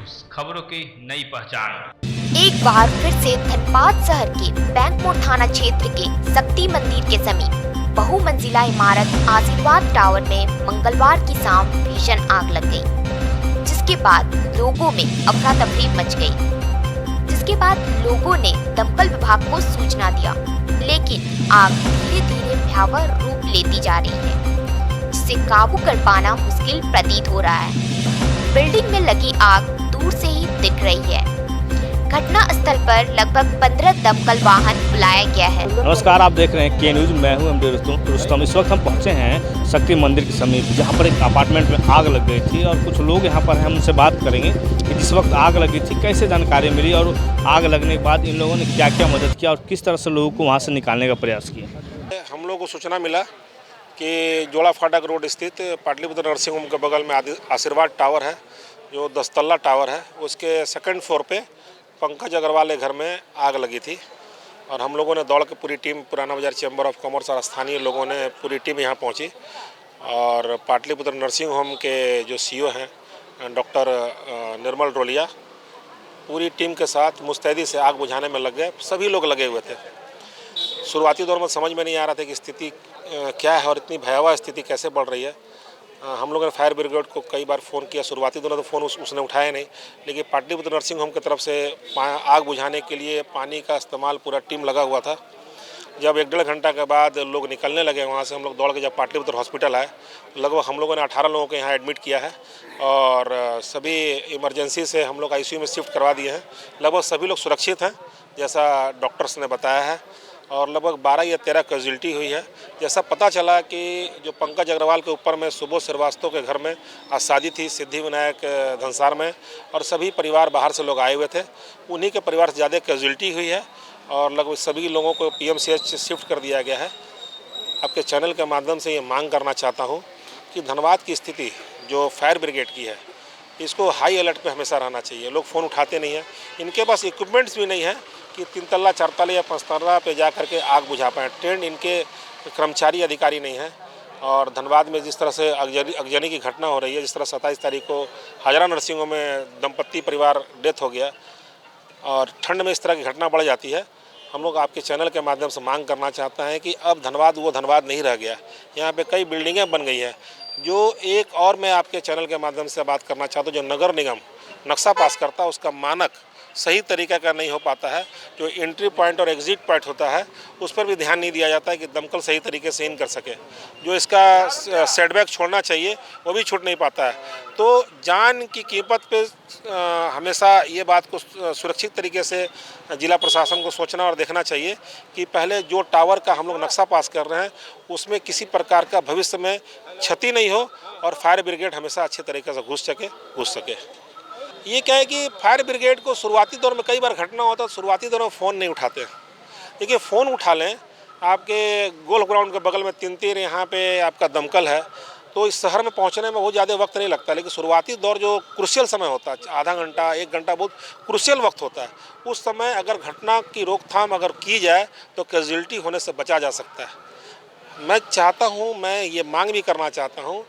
News, खबरों की नई पहचान। एक बार फिर से धनबाद शहर के बैंकमोड़ थाना क्षेत्र के शक्ति मंदिर के समीप बहुमंजिला इमारत आशीर्वाद टावर में मंगलवार की शाम भीषण आग लग गई, जिसके बाद लोगों में अफरा तफरी मच गई। जिसके बाद लोगों ने दमकल विभाग को सूचना दिया, लेकिन आग धीरे धीरे भयावह रूप लेती जा रही है, जिसे काबू कर पाना मुश्किल प्रतीत हो रहा है। बिल्डिंग में लगी आग दूर से ही दिख रही है। घटना स्थल पर लगभग 15 दमकल वाहन बुलाया गया है। नमस्कार, आप देख रहे हैं के न्यूज। मैं हूं एमडी रुस्तम। इस वक्त हम पहुंचे हैं शक्ति मंदिर के समीप, जहां पर एक अपार्टमेंट में आग लग गई थी और कुछ लोग यहां पर हैं। हम उनसे बात करेंगे कि जिस वक्त आग लगी थी कैसे जानकारी मिली और आग लगने के बाद इन लोगों ने क्या क्या मदद किया और किस तरह से लोगों को वहाँ से निकालने का प्रयास किया। हम लोग को सूचना मिला कि जोड़ा फाटक रोड स्थित पाटलिपुत्र नर्सिंग होम के बगल में आशीर्वाद टावर है, जो 10 तल्ला टावर है। उसके सेकंड फ्लोर पे पंकज अग्रवाल के घर में आग लगी थी और हम लोगों ने दौड़ के पूरी टीम, पुराना बाजार चैम्बर ऑफ कॉमर्स और स्थानीय लोगों ने पूरी टीम यहाँ पहुँची और पाटलिपुत्र नर्सिंग होम के जो सीईओ हैं डॉक्टर निर्मल रोलिया, पूरी टीम के साथ मुस्तैदी से आग बुझाने में लग गए। सभी लोग लगे हुए थे। शुरुआती दौर में समझ में नहीं आ रहा था कि स्थिति क्या है और इतनी भयावह स्थिति कैसे बढ़ रही है। हम लोगों ने फायर ब्रिगेड को कई बार फ़ोन किया। शुरुआती दिनों तो फ़ोन उसने उठाया नहीं, लेकिन पाटलिपुत्र नर्सिंग होम की तरफ से आग बुझाने के लिए पानी का इस्तेमाल पूरा टीम लगा हुआ था। जब 1-1.5 घंटा के बाद लोग निकलने लगे वहाँ से, हम लोग दौड़ के जब पाटलिपुत्र हॉस्पिटल आए तो लगभग हम लोगों ने 18 लोगों को यहाँ एडमिट किया है और सभी इमरजेंसी से हम लोग आईसीयू में शिफ्ट करवा दिए हैं। लगभग सभी लोग सुरक्षित हैं जैसा डॉक्टर्स ने बताया है और लगभग 12 या 13 कैजुअल्टी हुई है। जैसा पता चला कि जो पंकज अग्रवाल के ऊपर में सुबोध श्रीवास्तव के घर में आज शादी थी सिद्धिविनायक धनसार में और सभी परिवार बाहर से लोग आए हुए थे। उन्हीं के परिवार से ज़्यादा कैजुअल्टी हुई है और लगभग सभी लोगों को पीएमसीएच शिफ्ट कर दिया गया है। आपके चैनल के माध्यम से ये मांग करना चाहता हूँ कि धनबाद की स्थिति जो फायर ब्रिगेड की है, इसको हाई अलर्ट पे हमेशा रहना चाहिए। लोग फ़ोन उठाते नहीं हैं, इनके पास इक्विपमेंट्स भी नहीं है कि 3 तल्ला 4 तल्ला या 5 तल्ला पे जा करके आग बुझा पाएँ। ट्रेंड इनके कर्मचारी अधिकारी नहीं हैं और धनबाद में जिस तरह से अगजनी की घटना हो रही है, जिस तरह 27 तारीख को हाजरा नर्सिंग होम में दंपत्ति परिवार डेथ हो गया और ठंड में इस तरह की घटना बढ़ जाती है। हम लोग आपके चैनल के माध्यम से मांग करना चाहते हैं कि अब धनबाद वो धनबाद नहीं रह गया। यहाँ पे कई बिल्डिंगें बन गई हैं। जो एक और मैं आपके चैनल के माध्यम से बात करना चाहता हूँ, जो नगर निगम नक्शा पास करता है उसका मानक सही तरीके का नहीं हो पाता है। जो एंट्री पॉइंट और एग्जिट पॉइंट होता है उस पर भी ध्यान नहीं दिया जाता है कि दमकल सही तरीके से इन कर सके। जो इसका सेटबैक छोड़ना चाहिए वो भी छूट नहीं पाता है। तो जान की कीमत पे हमेशा ये बात को सुरक्षित तरीके से जिला प्रशासन को सोचना और देखना चाहिए कि पहले जो टावर का हम लोग नक्शा पास कर रहे हैं उसमें किसी प्रकार का भविष्य में क्षति नहीं हो और फायर ब्रिगेड हमेशा अच्छे तरीके से घुस सके। ये क्या है कि फायर ब्रिगेड को शुरुआती दौर में कई बार घटना होता है, शुरुआती दौर में फ़ोन नहीं उठाते। देखिए, फ़ोन उठा लें, आपके गोल्फ ग्राउंड के बगल में 3 यहाँ पे आपका दमकल है, तो इस शहर में पहुंचने में बहुत ज़्यादा वक्त नहीं लगता। लेकिन शुरुआती दौर जो क्रूशियल समय होता है, आधा घंटा 1 घंटा बहुत क्रूशियल वक्त होता है। उस समय अगर घटना की रोकथाम अगर की जाए तो कैजुअल्टी होने से बचा जा सकता है। मैं ये मांग भी करना चाहता हूँ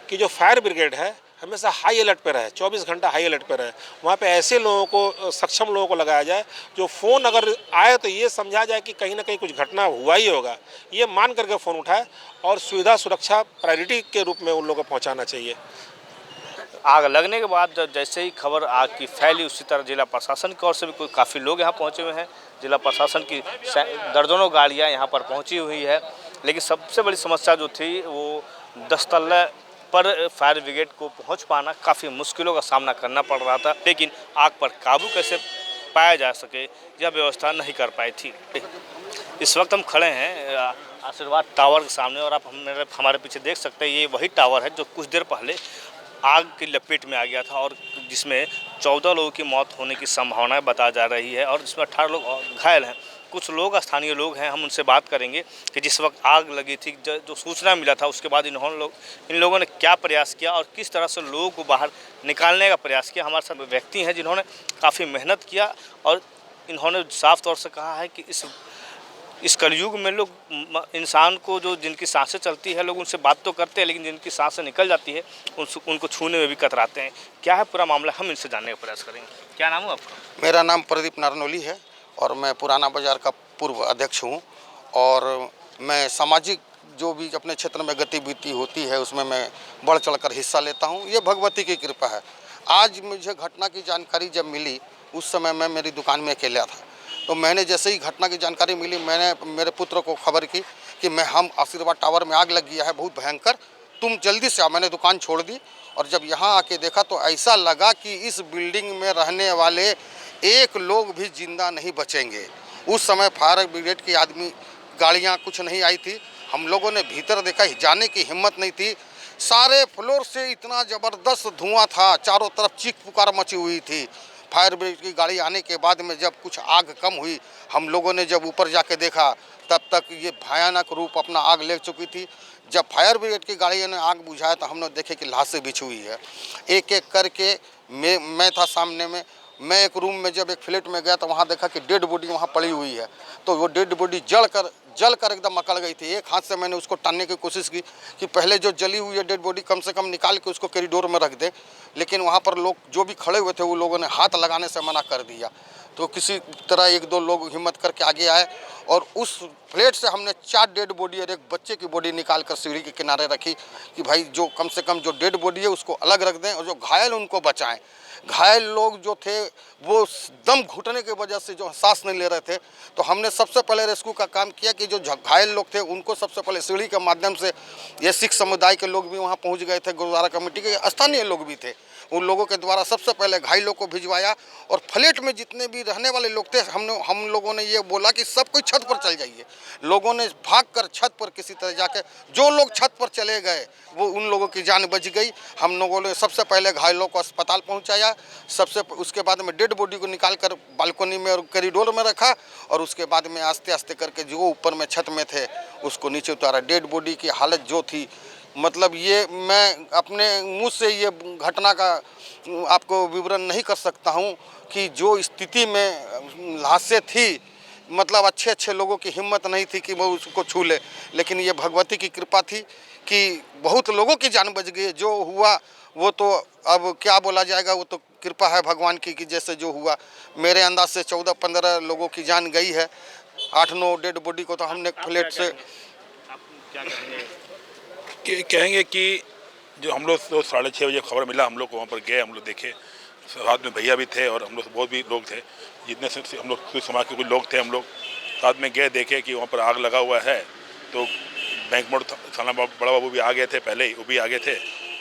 कि जो फायर ब्रिगेड है हमेशा हाई अलर्ट पे रहे, 24 घंटा हाई अलर्ट पे रहे। वहाँ पे ऐसे लोगों को, सक्षम लोगों को लगाया जाए जो फ़ोन अगर आए तो ये समझा जाए कि कहीं ना कहीं कुछ घटना हुआ ही होगा, ये मान करके फ़ोन उठाए और सुविधा सुरक्षा प्रायोरिटी के रूप में उन लोगों को पहुँचाना चाहिए। आग लगने के बाद जैसे ही खबर आग की फैली, उसी तरह जिला प्रशासन की ओर से भी काफ़ी लोग यहाँ पहुँचे हुए हैं। जिला प्रशासन की दर्जनों गाड़ियाँ यहाँ पर पहुँची हुई है, लेकिन सबसे बड़ी समस्या जो थी वो 10 तल्ले पर फायर ब्रिगेड को पहुंच पाना, काफ़ी मुश्किलों का सामना करना पड़ रहा था। लेकिन आग पर काबू कैसे पाया जा सके यह व्यवस्था नहीं कर पाई थी। इस वक्त हम खड़े हैं आशीर्वाद टावर के सामने और आप हमारे पीछे देख सकते हैं, ये वही टावर है जो कुछ देर पहले आग की लपेट में आ गया था और जिसमें 14 लोगों की मौत होने की संभावनाएं बताई जा रही है और जिसमें 18 लोग घायल हैं। कुछ लोग, स्थानीय लोग हैं, हम उनसे बात करेंगे कि जिस वक्त आग लगी थी, जो सूचना मिला था उसके बाद इन लोगों ने क्या प्रयास किया और किस तरह से लोगों को बाहर निकालने का प्रयास किया। हमारे साथ व्यक्ति हैं जिन्होंने काफ़ी मेहनत किया और इन्होंने साफ तौर से कहा है कि इस इस कलयुग में लोग इंसान को जो जिनकी सांसें चलती है लोग उनसे बात तो करते हैं, लेकिन जिनकी सांसें निकल जाती है उनको छूने में भी कतराते हैं। क्या है पूरा मामला, हम इनसे जानने का प्रयास करेंगे। क्या नाम है आपका? मेरा नाम प्रदीप नारनोली है और मैं पुराना बाजार का पूर्व अध्यक्ष हूँ और मैं सामाजिक जो भी अपने क्षेत्र में गतिविधि होती है उसमें मैं बढ़ चढ़कर हिस्सा लेता हूँ। ये भगवती की कृपा है। आज मुझे घटना की जानकारी जब मिली उस समय मैं मेरी दुकान में अकेला था, तो मैंने जैसे ही घटना की जानकारी मिली मैंने मेरे पुत्र को खबर की कि हम आशीर्वाद टावर में आग लग गया है बहुत भयंकर, तुम जल्दी से आओ। मैंने दुकान छोड़ दी और जब यहाँ आके देखा तो ऐसा लगा कि इस बिल्डिंग में रहने वाले एक लोग भी जिंदा नहीं बचेंगे। उस समय फायर ब्रिगेड की आदमी गाड़ियाँ कुछ नहीं आई थी। हम लोगों ने भीतर देखा, जाने की हिम्मत नहीं थी। सारे फ्लोर से इतना ज़बरदस्त धुआं था, चारों तरफ चीख पुकार मची हुई थी। फायर ब्रिगेड की गाड़ी आने के बाद में जब कुछ आग कम हुई, हम लोगों ने जब ऊपर जाके देखा तब तक ये भयानक रूप अपना आग ले चुकी थी। जब फायर ब्रिगेड की गाड़ी ने आग बुझाया तो हमने देखे कि लाशें बिछी हुई है। एक एक करके मैं था सामने में। मैं एक रूम में जब एक फ्लैट में गया तो वहाँ देखा कि डेड बॉडी वहाँ पड़ी हुई है, तो वो डेड बॉडी जल कर एकदम अकड़ गई थी। एक हाथ से मैंने उसको टानने की कोशिश की कि पहले जो जली हुई है डेड बॉडी कम से कम निकाल के उसको कॉरिडोर में रख दे, लेकिन वहाँ पर लोग जो भी खड़े हुए थे वो लोगों ने हाथ लगाने से मना कर दिया। तो किसी तरह एक दो लोग हिम्मत करके आगे आए और उस फ्लैट से हमने 4 डेड बॉडी और एक बच्चे की बॉडी निकाल कर सीढ़ी के किनारे रखी कि भाई जो कम से कम जो डेड बॉडी है उसको अलग रख दें और जो घायल उनको बचाएं। घायल लोग जो थे वो दम घुटने की वजह से जो सांस नहीं ले रहे थे, तो हमने सबसे पहले रेस्क्यू का काम किया कि जो घायल लोग थे उनको सबसे पहले सीढ़ी के माध्यम से, ये सिख समुदाय के लोग भी वहाँ पहुँच गए थे, गुरुद्वारा कमेटी के स्थानीय लोग भी थे, उन लोगों के द्वारा सबसे पहले घायलों को भिजवाया। और फ्लैट में जितने भी रहने वाले लोग थे हम लोगों ने ये बोला कि सब कोई छत पर चल जाइए। लोगों ने भागकर छत पर किसी तरह जाके, जो लोग छत पर चले गए वो उन लोगों की जान बच गई। हम लोगों ने सबसे पहले घायलों को अस्पताल पहुंचाया, उसके बाद में डेड बॉडी को निकाल कर बालकनी में और कॉरिडोर में रखा और उसके बाद में आस्ते आस्ते करके जो ऊपर में छत में थे उसको नीचे उतारा। डेड बॉडी की हालत जो थी, मतलब ये मैं अपने मुंह से ये घटना का आपको विवरण नहीं कर सकता हूं कि जो स्थिति में लाशें थी, मतलब अच्छे लोगों की हिम्मत नहीं थी कि वो उसको छू ले, लेकिन ये भगवती की कृपा थी कि बहुत लोगों की जान बच गई। जो हुआ वो तो अब क्या बोला जाएगा, वो तो कृपा है भगवान की कि जैसे जो हुआ। मेरे अंदाज से 14-15 लोगों की जान गई है। 8-9 डेड बॉडी को तो हमने फ्लैट से कहेंगे कि जो हम लोग तो 6:30 बजे खबर मिला, हम लोग को वहाँ पर गए, हम लोग देखे, साथ में भैया भी थे और हम लोग बहुत भी लोग थे, जितने से हम लोग समाज के कुछ लोग थे, हम लोग साथ में गए, देखे कि वहाँ पर आग लगा हुआ है। तो बैंक मोड़ थाना बड़ा बाबू भी आ गए थे, पहले ही वो भी आ गए थे,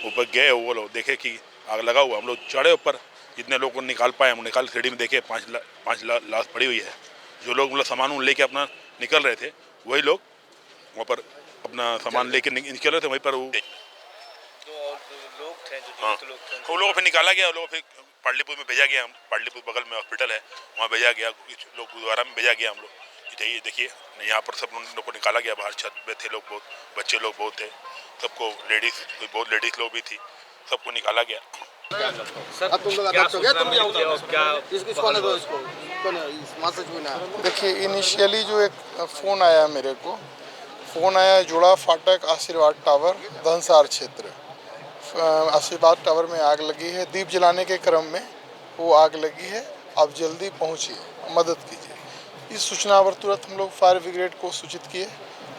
ऊपर गए, वो लोग देखे कि आग लगा हुआ। हम लोग चढ़े ऊपर, जितने लोग को निकाल पाए हम निकाल, सीढ़ी में देखे 5 लाश पड़ी हुई है। जो लोग मतलब सामान लेके अपना निकल रहे थे वही लोग वहाँ पर अपना सामान लेके निकल रहे थे, वहीं पर वो लोग थे वो लोगों को फिर निकाला गया। लोगों फिर पाटलिपुत्र में भेजा गया। पाटलिपुत्र बगल में हॉस्पिटल है, वहाँ भेजा गया। कुछ लोग गुरुद्वारा में भेजा गया। हम लोग देखिए यहाँ पर सब लोग को निकाला गया। बाहर छत पे थे लोग बहुत, बच्चे लोग बहुत थे, सबको बहुत लेडीज लोग भी थी, सबको निकाला गया। देखिए इनिशियली जो एक फ़ोन आया मेरे को, फ़ोन आया जुड़ा फाटक आशीर्वाद टावर धनसार क्षेत्र। आशीर्वाद टावर में आग लगी है, दीप जलाने के क्रम में वो आग लगी है, आप जल्दी पहुंचिए, मदद कीजिए। इस सूचना पर तुरंत हम लोग फायर ब्रिगेड को सूचित किए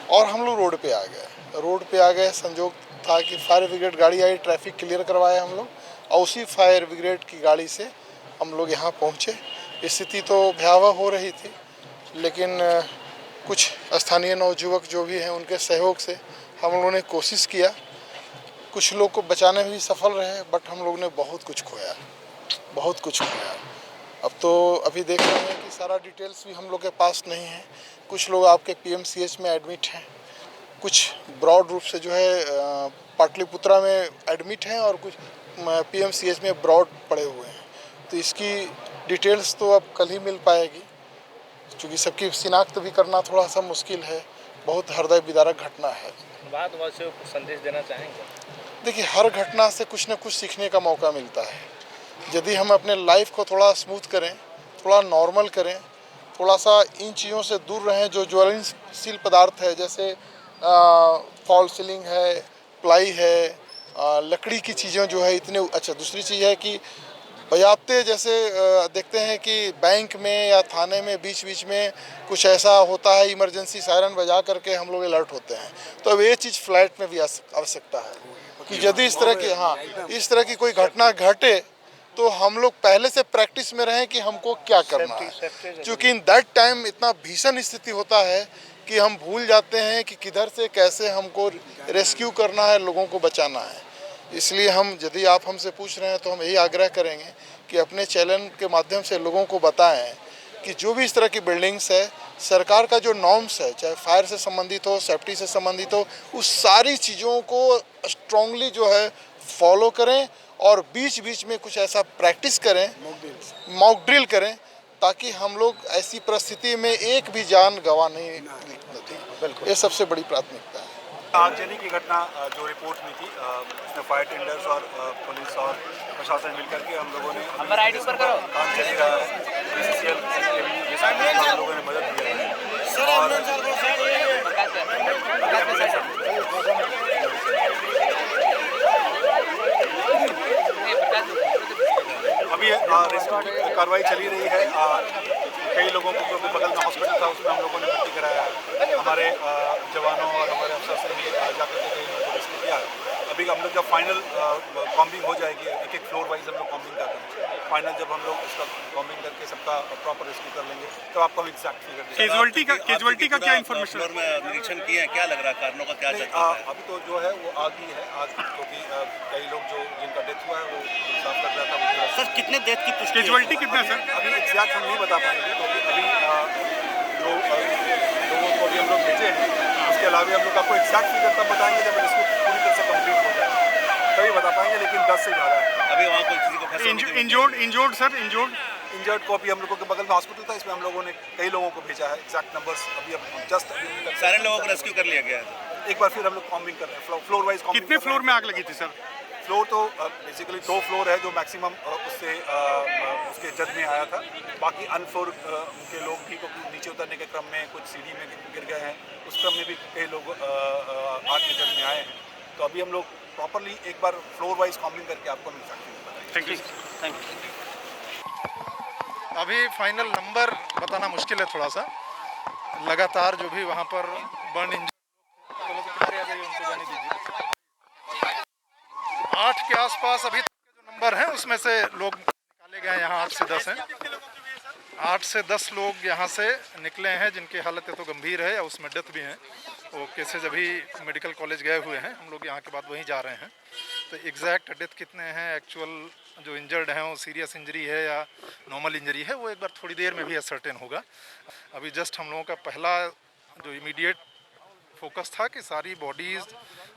और हम लोग रोड पे आ गए। संजोग था कि फायर ब्रिगेड गाड़ी आई, ट्रैफिक क्लियर करवाया हम लोग और उसी फायर ब्रिगेड की गाड़ी से हम लोग यहाँ पहुँचे। स्थिति तो भयावह हो रही थी, लेकिन कुछ स्थानीय नवयुवक जो भी हैं उनके सहयोग से हम लोगों ने कोशिश किया, कुछ लोग को बचाने में भी सफल रहे, बट हम लोग ने बहुत कुछ खोया। अब तो अभी देख रहे हैं कि सारा डिटेल्स भी हम लोग के पास नहीं है। कुछ लोग आपके PMCH में एडमिट हैं, कुछ ब्रॉड रूप से जो है पाटलिपुत्रा में एडमिट हैं और कुछ PMCH में ब्रॉड पड़े हुए हैं। तो इसकी डिटेल्स तो अब कल ही मिल पाएगी, क्योंकि सबकी शिनाख्त भी करना थोड़ा सा मुश्किल है। बहुत हृदय विदारक घटना है। बात से कुछ संदेश देना चाहेंगे? देखिए, हर घटना से कुछ न कुछ सीखने का मौका मिलता है। यदि हम अपने लाइफ को थोड़ा स्मूथ करें, थोड़ा नॉर्मल करें, थोड़ा सा इन चीज़ों से दूर रहें जो ज्वलनशील पदार्थ है, जैसे फॉल सीलिंग है, प्लाई है, लकड़ी की चीज़ें जो है इतने अच्छा। दूसरी चीज़ है कि बजाते जैसे देखते हैं कि बैंक में या थाने में बीच बीच में कुछ ऐसा होता है, इमरजेंसी सायरन बजा करके हम लोग अलर्ट होते हैं। तो अब ये चीज़ फ्लैट में भी आवश्यकता है कि यदि इस तरह की कोई घटना घटे तो हम लोग पहले से प्रैक्टिस में रहें कि हमको क्या करना है, क्योंकि इन दैट टाइम इतना भीषण स्थिति होता है कि हम भूल जाते हैं कि किधर से कैसे हमको रेस्क्यू करना है, लोगों को बचाना है। इसलिए हम, यदि आप हमसे पूछ रहे हैं तो हम यही आग्रह करेंगे कि अपने चैनल के माध्यम से लोगों को बताएं कि जो भी इस तरह की बिल्डिंग्स है, सरकार का जो नॉर्म्स है, चाहे फायर से संबंधित हो, सेफ्टी से संबंधित हो, उस सारी चीज़ों को स्ट्रांगली जो है फॉलो करें और बीच बीच में कुछ ऐसा प्रैक्टिस करें, मॉक ड्रिल करें, ताकि हम लोग ऐसी परिस्थिति में एक भी जान गंवा नहीं दें। ये सबसे बड़ी प्राथमिकता है। आगजनी की घटना जो रिपोर्ट हुई थी, उसमें फायर टेंडर्स और पुलिस और प्रशासन मिलकर के हम लोगों ने काम चल रहा है, BCCL हम लोगों ने मदद दी है अभी रेस्क्यू की कार्रवाई चली रही है। कई लोगों को जो बगल में हॉस्पिटल था उसमें हम लोगों ने भर्ती कराया है। हमारे जवानों और हमारे अफसर से भी जाकर के कई लोगों को रेस्क्यू किया है। अभी हम लोग जब फाइनल कॉम्बिंग हो जाएगी, एक एक फ्लोर वाइज हम लोग कॉम्बिंग कर रहे हैं। फाइनल जब हम लोग उसका कॉम्बिंग करके सबका प्रॉपर रेस्क्यू कर लेंगे तो आपको हम एग्जैक्ट फिगर देंगे। कैजुअल्टी का क्या इन्फॉर्मेशन फ्लोर में निरीक्षण किए हैं, क्या लग रहा है, कारणों का क्या चलता है? अभी तो जो है वो आग ही है, आग क्योंकि कई लोग जो जिनका डेथ हुआ है वो साफ लग रहा था। सर कितने डेथ की पुष्टि? कैजुअल्टी कितना सर? अभी एग्जैक्ट हम नहीं बता पाएंगे क्योंकि अभी जो लोगों को अभी हम लोग भेजे हैं, उसके अलावा हम लोग आपको एग्जैक्ट फिगर तब बताएंगे जब रेस्क्यू पूरी तरह से कंप्लीट हो जाए, तभी बता पाएंगे। लेकिन 10 से ज़्यादा है। अभी वहाँ कोई किसी को इंजर्ड को अभी हम लोगों के बगल में हॉस्पिटल था, इसमें हम लोगों ने कई लोगों को भेजा है। एग्जैक्ट नंबर्स अभी जस्ट सारे लोगों को रेस्क्यू कर लिया गया है। एक बार फिर हम लोग कॉम्बिंग कर रहे हैं, फ्लोर वाइज। कितने फ्लोर में आग लगी थी सर? फ्लोर तो बेसिकली 2 फ्लोर है जो मैक्सिमम उससे उसके जद में आया था। बाकी अनफ्लोर के लोग भी नीचे उतरने के क्रम में कुछ सीढ़ी में गिर गए हैं, उस क्रम में भी कई लोग आग के जद में आए हैं। तो अभी हम लोग प्रॉपरली एक बार फ्लोर वाइज कॉम्बिंग करके आपको मिल सकते हैं। Thank you. अभी फाइनल नंबर बताना मुश्किल है थोड़ा सा। लगातार जो भी वहाँ पर बर्न इंजरी 8 के आसपास अभी तक के जो नंबर हैं उसमें से लोग निकाले गए, यहाँ 8 से 10 हैं। 8 से 10 लोग यहाँ से निकले हैं जिनकी हालत तो गंभीर है या उसमें डेथ भी है। वो केसेज अभी मेडिकल कॉलेज गए हुए हैं, हम लोग यहाँ के बाद वहीं जा रहे हैं। तो एग्जैक्ट डेथ कितने हैं, एक्चुअल जो इंजर्ड हैं वो सीरियस इंजरी है या नॉर्मल इंजरी है, वो एक बार थोड़ी देर में भी असर्टेन होगा। अभी जस्ट हम लोगों का पहला जो इमीडिएट फोकस था कि सारी बॉडीज़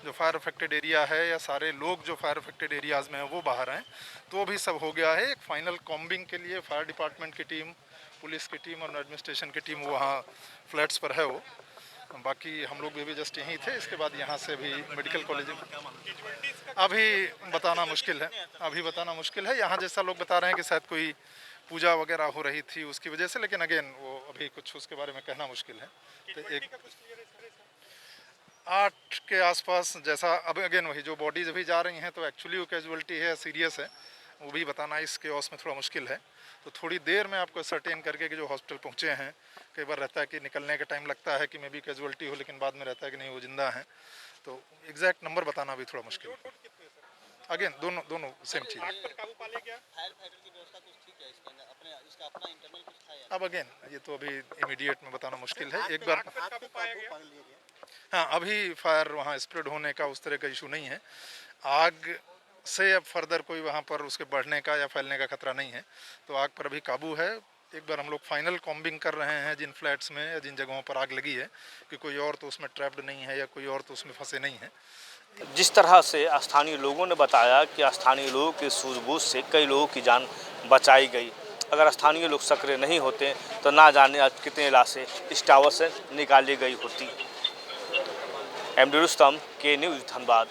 जो फायर अफेक्टेड एरिया है या सारे लोग जो फायर अफेक्टेड एरियाज़ में हैं वो बाहर हैं, तो भी सब हो गया है। एक फाइनल कॉम्बिंग के लिए फायर डिपार्टमेंट की टीम, पुलिस की टीम और एडमिनिस्ट्रेशन की टीम वहाँ फ्लैट्स पर है। वो बाकी हम लोग भी जस्ट यहीं थे। इसके बाद यहाँ से भी मेडिकल कॉलेज अभी बताना मुश्किल है। यहाँ जैसा लोग बता रहे हैं कि शायद कोई पूजा वगैरह हो रही थी उसकी वजह से, लेकिन अगेन वो अभी कुछ उसके बारे में कहना मुश्किल है। तो एक 8 के आसपास जैसा अब अगेन वही जो बॉडीज अभी जा रही हैं तो एक्चुअली वो कैजुअल्टी है, सीरियस है, वो भी बताना इस केओस में थोड़ा मुश्किल है। तो थोड़ी देर में आपको सर्टेन करके कि जो हॉस्पिटल पहुँचे हैं, कई बार रहता है कि निकलने का टाइम लगता है कि मे बी कैजुअल्टी हो, लेकिन बाद में रहता है कि नहीं वो जिंदा हैं। तो एग्जैक्ट नंबर बताना भी थोड़ा मुश्किल है। अगेन दोनों सेम चीज़। अब अगेन ये तो अभी इमीडिएट में बताना मुश्किल है। एक बार हाँ, अभी फायर वहाँ स्प्रेड होने का उस तरह का इशू नहीं है। आग से अब फर्दर कोई वहाँ पर उसके बढ़ने का या फैलने का खतरा नहीं है, तो आग पर अभी काबू है। एक बार हम लोग फाइनल कॉम्बिंग कर रहे हैं जिन फ्लैट्स में या जिन जगहों पर आग लगी है कि कोई और तो उसमें ट्रैप्ड नहीं है या कोई और तो उसमें फंसे नहीं है। जिस तरह से स्थानीय लोगों ने बताया कि स्थानीय लोगों की सूझबूझ से कई लोगों की जान बचाई गई। अगर स्थानीय लोग सक्रिय नहीं होते तो ना जाने आज कितने लाशें इस टावर से निकाली गई होती। MD रुस्तम, के न्यूज़, धनबाद।